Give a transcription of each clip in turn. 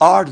8,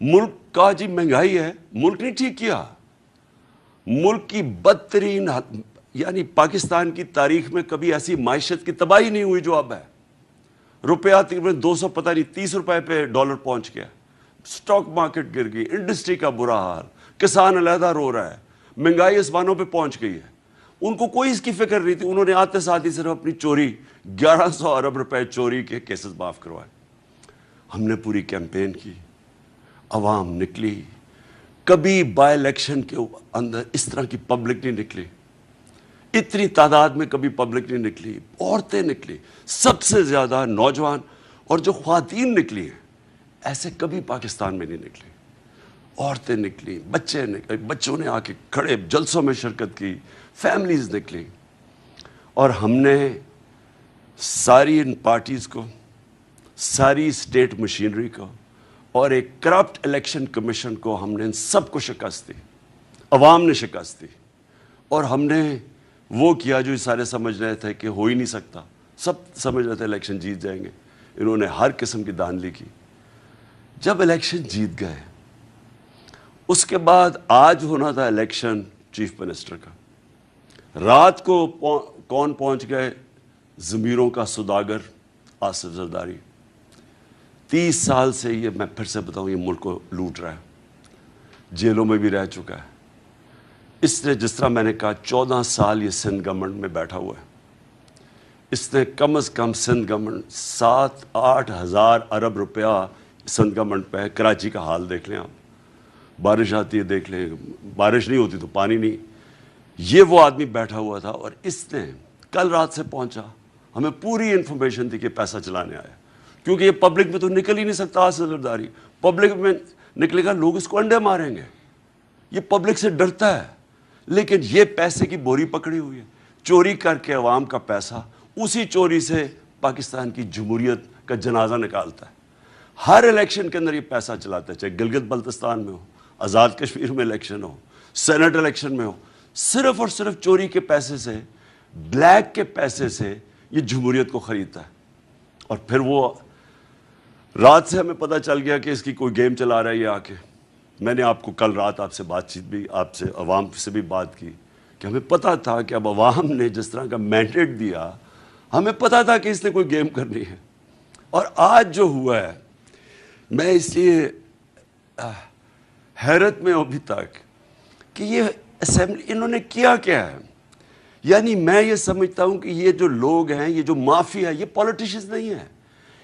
ملک کا جی مہنگائی ہے، ملک نے ٹھیک کیا. ملک کی بدترین یعنی پاکستان کی تاریخ میں کبھی ایسی معیشت کی تباہی نہیں ہوئی جو اب ہے. روپیہ تقریباً 200 پتہ نہیں 30 روپے پہ ڈالر پہنچ گیا. سٹاک مارکیٹ گر گئی، انڈسٹری کا برا حال، کسان علیحدہ رو رہا ہے، مہنگائی آسمانوں پہ پہنچ گئی ہے. ان کو کوئی اس کی فکر نہیں تھی. انہوں نے آتے ساتھ ہی صرف اپنی چوری 1100 ارب روپے چوری کے کیسز معاف کروائے. ہم نے پوری کیمپین کی، عوام نکلی. کبھی بائی الیکشن کے اندر اس طرح کی پبلک نہیں نکلی، اتنی تعداد میں کبھی پبلک نہیں نکلی. عورتیں نکلی، سب سے زیادہ نوجوان اور جو خواتین نکلی ہیں ایسے کبھی پاکستان میں نہیں نکلی. عورتیں نکلی، بچوں نے آ کے کھڑے جلسوں میں شرکت کی، فیملیز نکلی. اور ہم نے ساری ان پارٹیز کو، ساری اسٹیٹ مشینری کو اور ایک کرپٹ الیکشن کمیشن کو، ہم نے ان سب کو شکست دی. عوام نے شکست دی. اور ہم نے وہ کیا جو سارے سمجھ رہے تھے کہ ہو ہی نہیں سکتا. سب سمجھ رہے تھے الیکشن جیت جائیں گے. انہوں نے ہر قسم کی دھاندلی کی. جب الیکشن جیت گئے، اس کے بعد آج ہونا تھا الیکشن چیف منسٹر کا. رات کو کون پہنچ گئے؟ ضمیروں کا سوداگر آصف زرداری. 30 سال سے یہ، میں پھر سے بتاؤں، یہ ملک کو لوٹ رہا ہے. جیلوں میں بھی رہ چکا ہے. اس نے، جس طرح میں نے کہا، 14 سال یہ سندھ گورنمنٹ میں بیٹھا ہوا ہے. اس نے کم از کم سندھ گورنمنٹ 7-8 ہزار ارب روپیہ سندھ گورنمنٹ پہ ہے. کراچی کا حال دیکھ لیں آپ، بارش آتی ہے دیکھ لیں، بارش نہیں ہوتی تو پانی نہیں. یہ وہ آدمی بیٹھا ہوا تھا. اور اس نے کل رات سے پہنچا، ہمیں پوری انفارمیشن تھی کہ پیسہ چلانے آیا. کیونکہ یہ پبلک میں تو نکل ہی نہیں سکتا. آصف زرداری پبلک میں نکلے گا، لوگ اس کو انڈے ماریں گے. یہ پبلک سے ڈرتا ہے. لیکن یہ پیسے کی بوری پکڑی ہوئی ہے، چوری کر کے عوام کا پیسہ. اسی چوری سے پاکستان کی جمہوریت کا جنازہ نکالتا ہے. ہر الیکشن کے اندر یہ پیسہ چلاتا ہے، چاہے گلگت بلتستان میں ہو، آزاد کشمیر میں الیکشن ہو، سینٹ الیکشن میں ہو. صرف اور صرف چوری کے پیسے سے، بلیک کے پیسے سے یہ جمہوریت کو خریدتا ہے. اور پھر وہ رات سے ہمیں پتہ چل گیا کہ اس کی کوئی گیم چلا رہا ہے یہ آ کے. میں نے آپ کو کل رات آپ سے بات چیت بھی، آپ سے، عوام سے بھی بات کی کہ ہمیں پتہ تھا کہ اب عوام نے جس طرح کا مینڈیٹ دیا، ہمیں پتہ تھا کہ اس نے کوئی گیم کرنی ہے. اور آج جو ہوا ہے، میں اس لیے حیرت میں ہوں ابھی تک کہ یہ اسمبلی انہوں نے کیا ہے. یعنی میں یہ سمجھتا ہوں کہ یہ جو لوگ ہیں، یہ جو مافیا ہے، یہ پولیٹیشنز نہیں ہیں.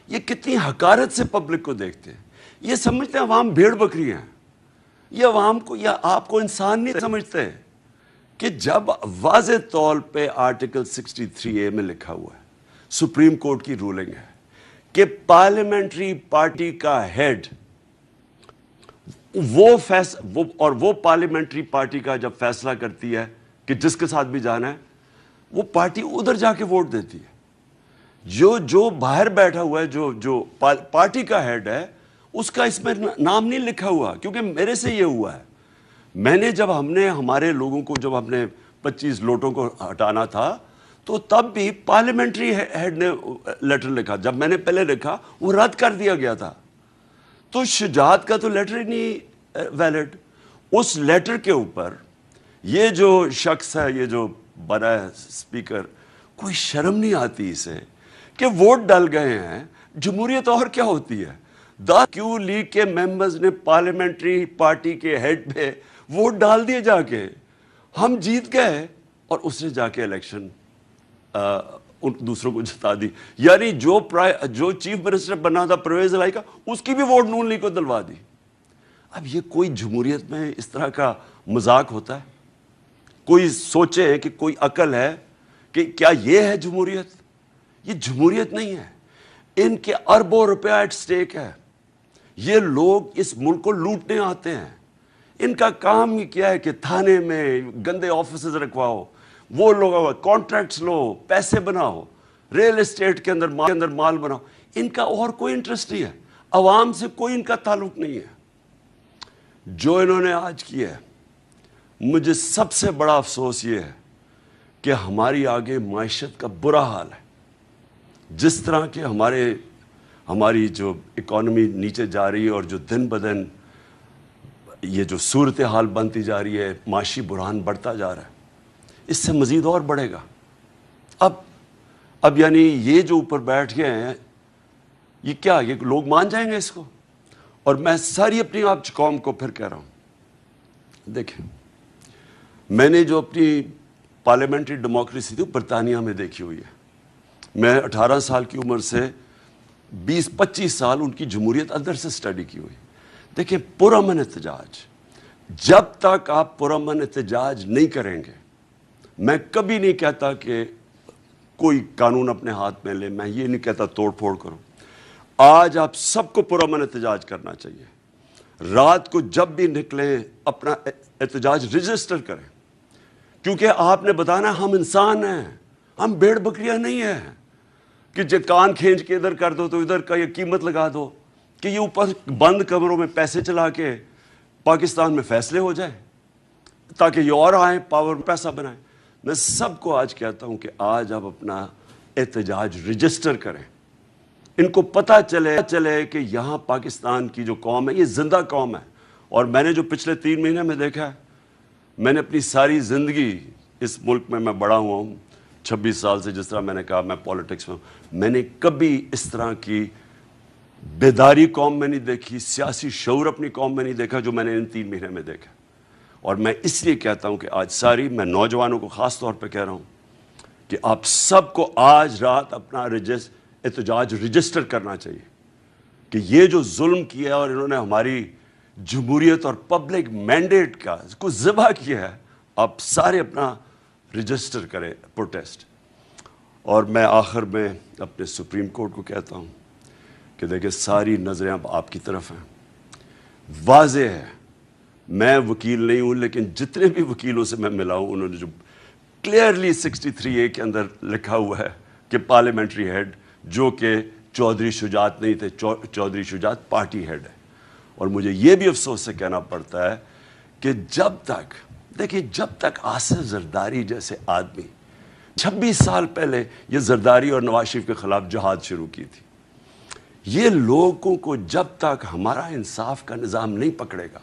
یہ کتنی حقارت سے پبلک کو دیکھتے ہیں. یہ سمجھتے ہیں عوام بھیڑ بکری ہیں. یہ عوام کو یا آپ کو انسان نہیں سمجھتے کہ جب واضح طور پہ آرٹیکل 63A میں لکھا ہوا ہے، سپریم کورٹ کی رولنگ ہے کہ پارلیمنٹری پارٹی کا ہیڈ وہ پارلیمنٹری پارٹی کا جب فیصلہ کرتی ہے کہ جس کے ساتھ بھی جانا ہے، وہ پارٹی ادھر جا کے ووٹ دیتی ہے. جو باہر بیٹھا ہوا ہے، جو پارٹی کا ہیڈ ہے، اس کا اس میں نام نہیں لکھا ہوا. کیونکہ میرے سے یہ ہوا ہے، میں نے جب ہم نے ہمارے لوگوں کو، جب ہم نے 25 لوٹوں کو ہٹانا تھا، تو تب بھی پارلیمنٹری ہیڈ نے لیٹر لکھا. جب میں نے پہلے لکھا، وہ رد کر دیا گیا تھا. تو شجاعت کا تو لیٹر ہی نہیں ویلڈ. اس لیٹر کے اوپر یہ جو شخص ہے، یہ جو بنا ہے اسپیکر، کوئی شرم نہیں آتی اسے کہ ووٹ ڈال گئے ہیں. جمہوریت اور کیا ہوتی ہے؟ کیوں لیگ کے ممبرز نے پارلیمنٹری پارٹی کے ہیڈ پہ ووٹ ڈال دیے جا کے. ہم جیت گئے اور اس نے جا کے الیکشن ان دوسروں کو جتا دی. یعنی جو چیف منسٹر بنا تھا پرویز الہی کا، اس کی بھی ووٹ نون لیگ کو دلوا دی. اب یہ کوئی جمہوریت میں اس طرح کا مذاق ہوتا ہے؟ کوئی سوچے کہ کوئی عقل ہے کہ کیا یہ ہے جمہوریت؟ یہ جمہوریت نہیں ہے. ان کے اربوں روپیہ ایٹ سٹیک ہے. یہ لوگ اس ملک کو لوٹنے آتے ہیں. ان کا کام ہی کیا ہے کہ تھانے میں گندے آفیسز رکھواؤ، وہ لوگ کانٹریکٹس لو، پیسے بناؤ، ریل اسٹیٹ کے اندر مال بناؤ. ان کا اور کوئی انٹرسٹ نہیں ہے. عوام سے کوئی ان کا تعلق نہیں ہے. جو انہوں نے آج کیا ہے، مجھے سب سے بڑا افسوس یہ ہے کہ ہماری آگے معیشت کا برا حال ہے. جس طرح کہ ہماری جو اکانومی نیچے جا رہی ہے اور جو دن بدن یہ جو صورتحال بنتی جا رہی ہے، معاشی بحران بڑھتا جا رہا ہے، اس سے مزید اور بڑھے گا۔ اب یعنی یہ جو اوپر بیٹھ گئے ہیں، یہ کیا، یہ لوگ مان جائیں گے اس کو؟ اور میں ساری اپنی آپ قوم کو پھر کہہ رہا ہوں، دیکھیں میں نے جو اپنی پارلیمنٹری ڈیموکریسی تھی برطانیہ میں دیکھی ہوئی ہے۔ میں 18 سال کی عمر سے 20-25 سال ان کی جمہوریت اندر سے سٹڈی کی ہوئی۔ دیکھیں پرامن احتجاج، جب تک آپ پرامن احتجاج نہیں کریں گے، میں کبھی نہیں کہتا کہ کوئی قانون اپنے ہاتھ میں لے، میں یہ نہیں کہتا توڑ پھوڑ کرو۔ آج آپ سب کو پرامن احتجاج کرنا چاہیے۔ رات کو جب بھی نکلیں اپنا احتجاج رجسٹر کریں، کیونکہ آپ نے بتانا ہم انسان ہیں، ہم بھیڑ بکریاں نہیں ہیں کہ جو کان کھینچ کے ادھر کر دو تو ادھر کا یہ قیمت لگا دو کہ یہ اوپر بند کمروں میں پیسے چلا کے پاکستان میں فیصلے ہو جائے تاکہ یہ اور آئیں پاور پیسہ بنائیں۔ میں سب کو آج کہتا ہوں کہ آج آپ اپنا احتجاج رجسٹر کریں، ان کو پتہ چلے کہ یہاں پاکستان کی جو قوم ہے یہ زندہ قوم ہے۔ اور میں نے جو پچھلے 3 مہینے میں دیکھا ہے، میں نے اپنی ساری زندگی اس ملک میں بڑا ہوا ہوں 26 سال سے، جس طرح میں نے کہا میں پالیٹکس میں ہوں، میں نے کبھی اس طرح کی بیداری قوم میں نہیں دیکھی، سیاسی شعور اپنی قوم میں نہیں دیکھا جو میں نے ان 3 مہینے میں دیکھا۔ اور میں اس لیے کہتا ہوں کہ آج میں نوجوانوں کو خاص طور پہ کہہ رہا ہوں کہ آپ سب کو آج رات اپنا احتجاج رجسٹر کرنا چاہیے کہ یہ جو ظلم کیا ہے اور انہوں نے ہماری جمہوریت اور پبلک مینڈیٹ کا کو ذبح کیا ہے، آپ سارے اپنا رجسٹر کریں پروٹیسٹ۔ اور میں آخر میں اپنے سپریم کورٹ کو کہتا ہوں کہ دیکھیں ساری نظریں اب آپ کی طرف ہیں۔ واضح ہے، میں وکیل نہیں ہوں لیکن جتنے بھی وکیلوں سے میں ملا ہوں انہوں نے جو کلیئرلی 63A کے اندر لکھا ہوا ہے کہ پارلیمنٹری ہیڈ جو کہ چودھری شجاعت نہیں تھے، چودھری شجاعت پارٹی ہیڈ ہے۔ اور مجھے یہ بھی افسوس سے کہنا پڑتا ہے کہ جب تک آصف زرداری جیسے آدمی 26 سال پہلے یہ زرداری اور نواز شریف کے خلاف جہاد شروع کی تھی، یہ لوگوں کو جب تک ہمارا انصاف کا نظام نہیں پکڑے گا،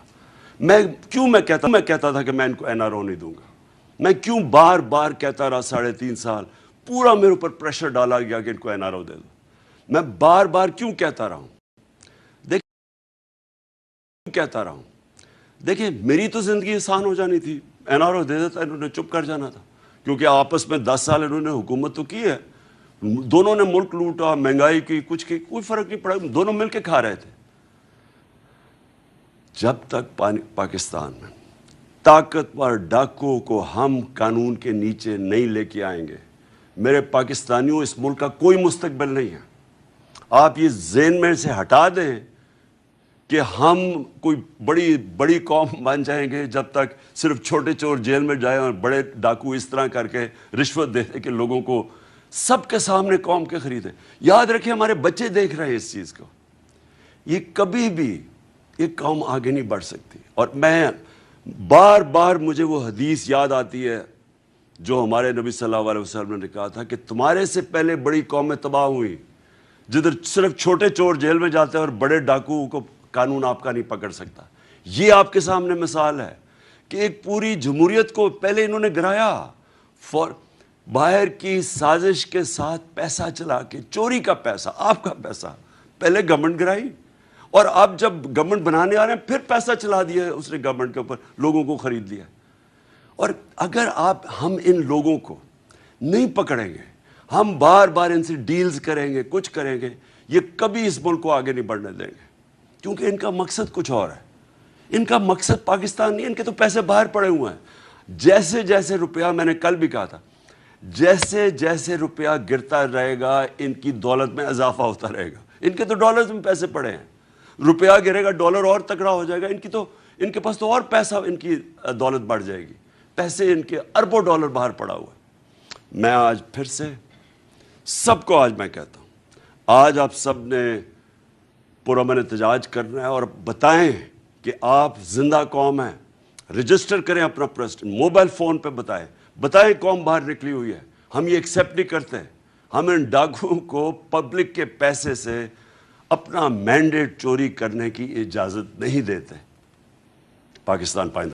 میں کہتا تھا کہ میں ان کو NRO نہیں دوں گا، میں کیوں بار بار کہتا رہا 3.5 سال، پورا میرے اوپر پریشر ڈالا گیا کہ ان کو NRO دے دو، میں بار بار کیوں کہتا رہا ہوں؟ دیکھیں میری تو زندگی آسان ہو جانی تھی، NRO دے دیتا، انہوں نے چپ کر جانا تھا، کیونکہ آپس میں 10 سال انہوں نے حکومت تو کی ہے، دونوں نے ملک لوٹا، مہنگائی کی، کچھ کی، کوئی فرق نہیں پڑا، دونوں مل کے کھا رہے تھے۔ جب تک پاکستان میں طاقتور ڈاکوؤں کو ہم قانون کے نیچے نہیں لے کے آئیں گے، میرے پاکستانیوں اس ملک کا کوئی مستقبل نہیں ہے۔ آپ یہ ذہن میں سے ہٹا دیں کہ ہم کوئی بڑی قوم بن جائیں گے جب تک صرف چھوٹے چور جیل میں جائیں اور بڑے ڈاکو اس طرح کر کے رشوت دے کہ لوگوں کو سب کے سامنے قوم کے خریدیں۔ یاد رکھیں ہمارے بچے دیکھ رہے ہیں اس چیز کو، یہ کبھی بھی یہ قوم آگے نہیں بڑھ سکتی۔ اور میں بار بار مجھے وہ حدیث یاد آتی ہے جو ہمارے نبی صلی اللہ علیہ وسلم نے کہا تھا کہ تمہارے سے پہلے بڑی قومیں تباہ ہوئی جدھر صرف چھوٹے چور جیل میں جاتے ہیں اور بڑے ڈاکو کو قانون آپ کا نہیں پکڑ سکتا۔ یہ آپ کے سامنے مثال ہے کہ ایک پوری جمہوریت کو پہلے انہوں نے گرایا، باہر کی سازش کے ساتھ پیسہ چلا کے، چوری کا پیسہ، آپ کا پیسہ، پہلے گورنمنٹ گرائی، اور اب جب گورنمنٹ بنانے آ رہے ہیں پھر پیسہ چلا دیا ہے اس نے گورنمنٹ کے اوپر، لوگوں کو خرید لیا۔ اور اگر ہم ان لوگوں کو نہیں پکڑیں گے، ہم بار بار ان سے ڈیلز کریں گے، کچھ کریں گے، یہ کبھی اس ملک کو آگے نہیں بڑھنے دیں گے، کیونکہ ان کا مقصد کچھ اور ہے۔ ان کا مقصد پاکستان نہیں، ان کے تو پیسے باہر پڑے ہوئے ہیں۔ جیسے جیسے روپیہ، میں نے کل بھی کہا تھا، جیسے جیسے روپیہ گرتا رہے گا ان کی دولت میں اضافہ ہوتا رہے گا۔ ان کے تو ڈالرز میں پیسے پڑے ہیں، روپیہ گرے گا ڈالر اور تکڑا ہو جائے گا، ان کے پاس تو اور پیسہ، ان کی دولت بڑھ جائے گی، پیسے ان کے اربوں ڈالر باہر پڑا ہوا ہے۔ میں آج پھر سے سب کو میں کہتا ہوں، آج آپ سب نے پرامن احتجاج کرنا ہے اور بتائیں کہ آپ زندہ قوم ہیں، رجسٹر کریں اپنا پریسیڈنٹ، موبائل فون پہ بتائیں قوم باہر نکلی ہوئی ہے، ہم یہ ایکسیپٹ نہیں کرتے، ہم ان ڈاکوؤں کو پبلک کے پیسے سے اپنا مینڈیٹ چوری کرنے کی اجازت نہیں دیتے۔ پاکستان پائندہ